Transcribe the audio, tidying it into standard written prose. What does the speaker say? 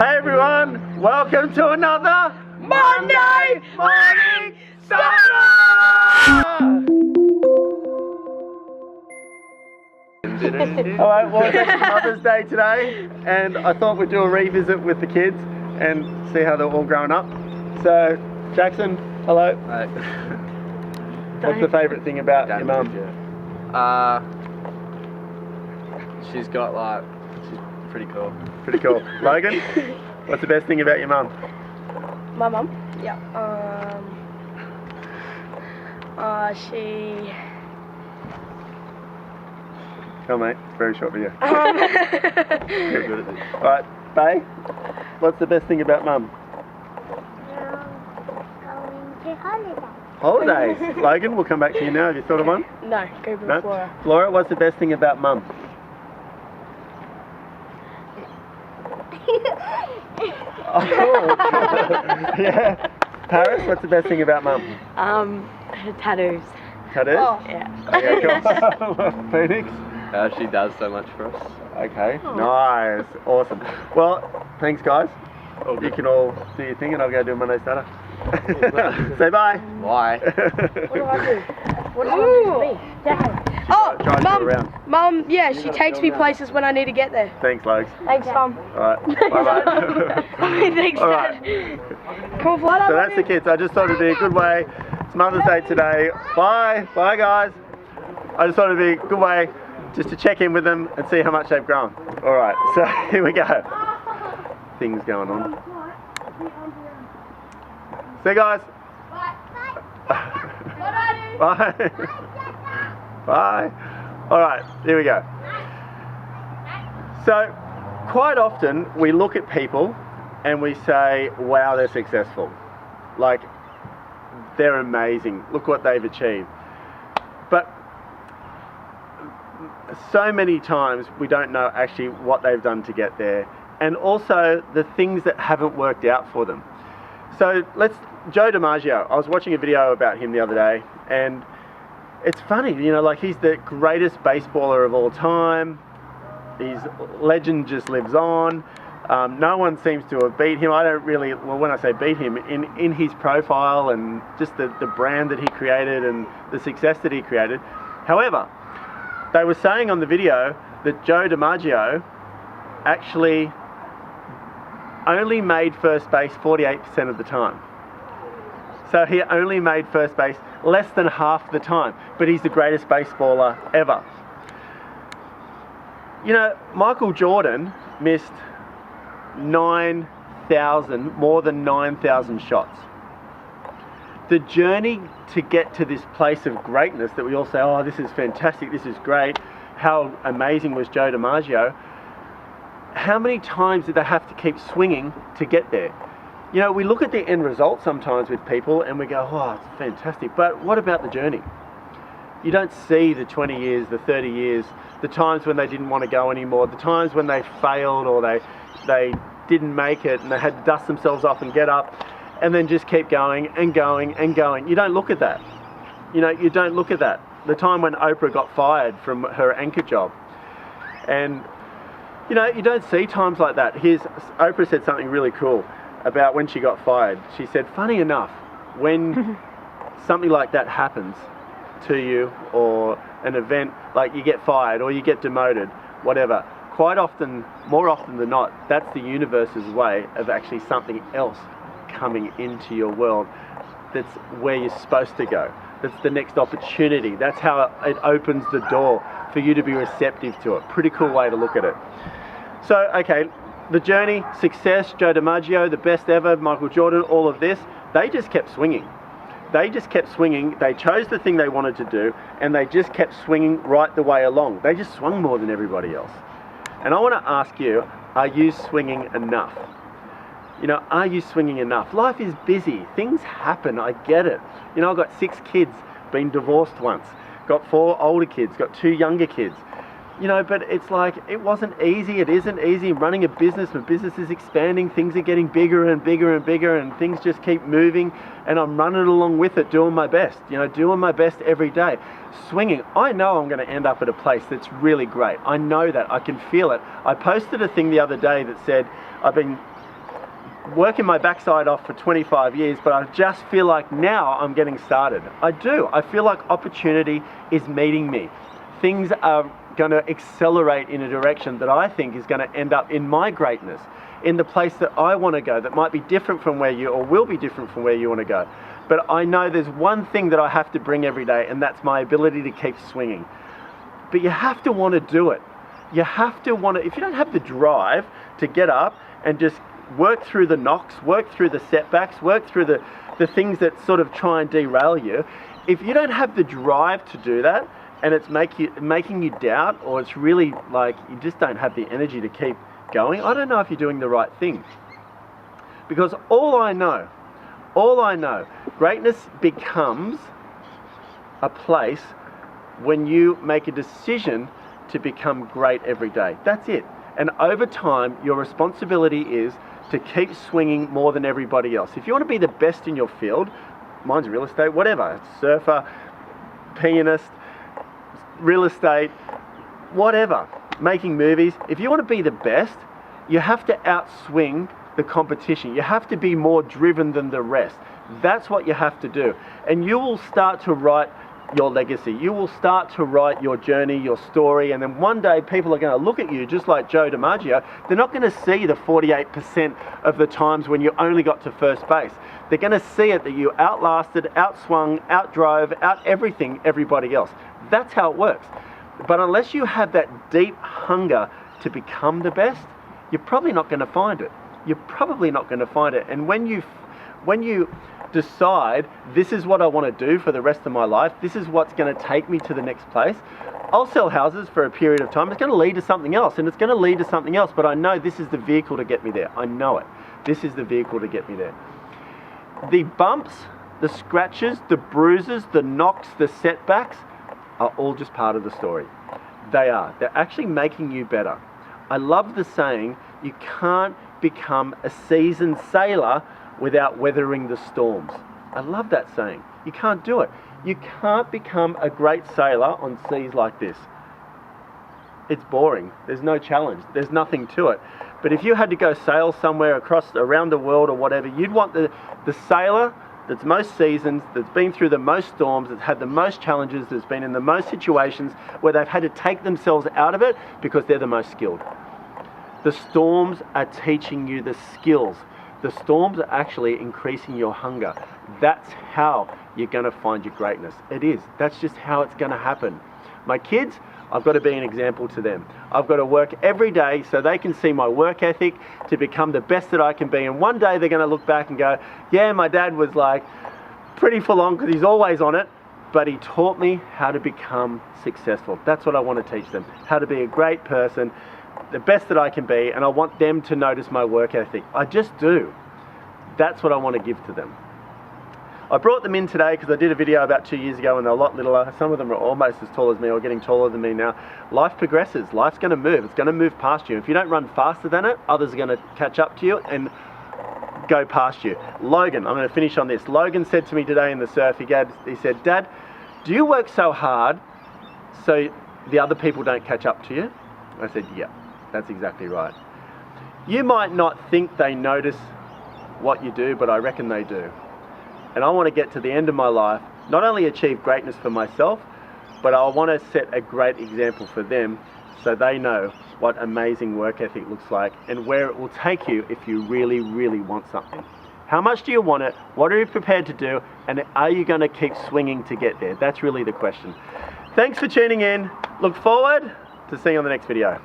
Hey everyone, welcome to another Monday Morning Soda! Alright, well it's actually Mother's Day today and I thought we'd do a revisit with the kids and see how they're all growing up. So, Jackson, hello. Hi. What's the favourite thing about your mum? She's pretty cool. Pretty cool. Logan, what's the best thing about your mum? My mum? Yeah. She... Come on mate, very short video. Very good at this. Alright, Bay, what's the best thing about mum? Going to holiday. Holidays. Logan, we'll come back to you now. Have you thought of one? No, go with No? Flora. Flora, what's the best thing about mum? Oh, yeah. Paris, what's the best thing about mum? Her tattoos. Tattoos? Oh, yeah. Okay, cool. Phoenix? She does so much for us. Okay, nice. Awesome. Well, thanks guys. You can all do your thing and I'll go do Monday Starter. Say bye. Why? What do I do? What does mum do to me? Dad. Oh, drives you around. Mum, yeah, she takes me places when I need to get there. Thanks, Logs. Thanks, Mum. Alright, bye-bye. Thanks, Alright. Dad. Come on, So that's the kids. I just thought it'd be a good way. It's Mother's Day today. Bye. Bye, guys. I just thought it'd be a good way just to check in with them and see how much they've grown. Alright, so here we go. Things going on. See you guys. Bye. Bye. Alright, here we go. So, quite often we look at people and we say, wow, they're successful. Like, they're amazing. Look what they've achieved. But so many times we don't know actually what they've done to get there, and also the things that haven't worked out for them. So Joe DiMaggio, I was watching a video about him the other day, and it's funny, you know, like he's the greatest baseballer of all time. His legend just lives on. No one seems to have beat him. I don't really, well, when I say beat him, in his profile and just the brand that he created and the success that he created. However, they were saying on the video that Joe DiMaggio actually only made first base 48% of the time. So he only made first base less than half the time, but he's the greatest baseballer ever. You know, Michael Jordan missed more than 9,000 shots. The journey to get to this place of greatness that we all say, oh, this is fantastic, this is great, how amazing was Joe DiMaggio? How many times did they have to keep swinging to get there? You know, we look at the end result sometimes with people and we go, oh, it's fantastic, but what about the journey? You don't see the 20 years, the 30 years, the times when they didn't want to go anymore, the times when they failed or they didn't make it and they had to dust themselves off and get up and then just keep going and going and going. You don't look at that. You know, you don't look at that. The time when Oprah got fired from her anchor job. And, you know, you don't see times like that. Oprah said something really cool about when she got fired. She said, funny enough, when something like that happens to you or an event, like you get fired or you get demoted, whatever, quite often, more often than not, that's the universe's way of actually something else coming into your world that's where you're supposed to go. That's the next opportunity. That's how it opens the door for you to be receptive to it. Pretty cool way to look at it. So, okay, the journey, success, Joe DiMaggio, the best ever, Michael Jordan, all of this, they just kept swinging. They just kept swinging. They chose the thing they wanted to do and they just kept swinging right the way along. They just swung more than everybody else. And I want to ask you, are you swinging enough? You know, are you swinging enough? Life is busy. Things happen. I get it. You know, I've got 6 kids, been divorced once, got 4 older kids, got 2 younger kids. You know, but it's like, it wasn't easy. It isn't easy running a business. My business is expanding. Things are getting bigger and bigger and bigger and things just keep moving and I'm running along with it, doing my best, you know, doing my best every day. Swinging. I know I'm going to end up at a place that's really great. I know that. I can feel it. I posted a thing the other day that said, I've been working my backside off for 25 years, but I just feel like now I'm getting started. I do. I feel like opportunity is meeting me. Things are going to accelerate in a direction that I think is going to end up in my greatness, in the place that I want to go, that might be different from where you, or will be different from where you want to go. But I know there's one thing that I have to bring every day, and that's my ability to keep swinging. But you have to want to do it. You have to want to, if you don't have the drive to get up and just work through the knocks, work through the setbacks, work through the things that sort of try and derail you, if you don't have the drive to do that, and it's making you doubt, or it's really like you just don't have the energy to keep going, I don't know if you're doing the right thing. Because all I know, greatness becomes a place when you make a decision to become great every day. That's it. And over time, your responsibility is to keep swinging more than everybody else. If you want to be the best in your field, mine's real estate, whatever, surfer, pianist, real estate, whatever, making movies, if you want to be the best, you have to outswing the competition. You have to be more driven than the rest. That's what you have to do. And you will start to write your legacy. You will start to write your journey, your story, and then one day people are going to look at you just like Joe DiMaggio. They're not going to see the 48% of the times when you only got to first base. They're going to see it that you outlasted, outswung, outdrove, out everything everybody else. That's how it works. But unless you have that deep hunger to become the best, you're probably not going to find it. You're probably not going to find it. And when you decide, this is what I want to do for the rest of my life, this is what's going to take me to the next place, I'll sell houses for a period of time. It's going to lead to something else, and it's going to lead to something else, but I know this is the vehicle to get me there. I know it. This is the vehicle to get me there. The bumps, the scratches, the bruises, the knocks, the setbacks are all just part of the story. They are. They're actually making you better. I love the saying, you can't become a seasoned sailor without weathering the storms. I love that saying. You can't do it. You can't become a great sailor on seas like this. It's boring. There's no challenge. There's nothing to it. But if you had to go sail somewhere around the world or whatever, you'd want the sailor that's most seasoned, that's been through the most storms, that's had the most challenges, that's been in the most situations where they've had to take themselves out of it because they're the most skilled. The storms are teaching you the skills. The storms are actually increasing your hunger. That's how you're going to find your greatness. It is. That's just how it's going to happen. My kids, I've got to be an example to them. I've got to work every day so they can see my work ethic to become the best that I can be. And one day they're going to look back and go, yeah, my dad was like pretty full on because he's always on it, but he taught me how to become successful. That's what I want to teach them. How to be a great person, the best that I can be, and I want them to notice my work ethic. I just do. That's what I want to give to them. I brought them in today because I did a video about 2 years ago and they're a lot littler. Some of them are almost as tall as me or getting taller than me now. Life progresses. Life's going to move. It's going to move past you. If you don't run faster than it, others are going to catch up to you and go past you. Logan, I'm going to finish on this. Logan said to me today in the surf, he said, Dad, do you work so hard so the other people don't catch up to you? I said, yeah, that's exactly right. You might not think they notice what you do, but I reckon they do. And I want to get to the end of my life, not only achieve greatness for myself, but I want to set a great example for them so they know what amazing work ethic looks like and where it will take you if you really, really want something. How much do you want it? What are you prepared to do? And are you going to keep swinging to get there? That's really the question. Thanks for tuning in. Look forward to seeing you on the next video.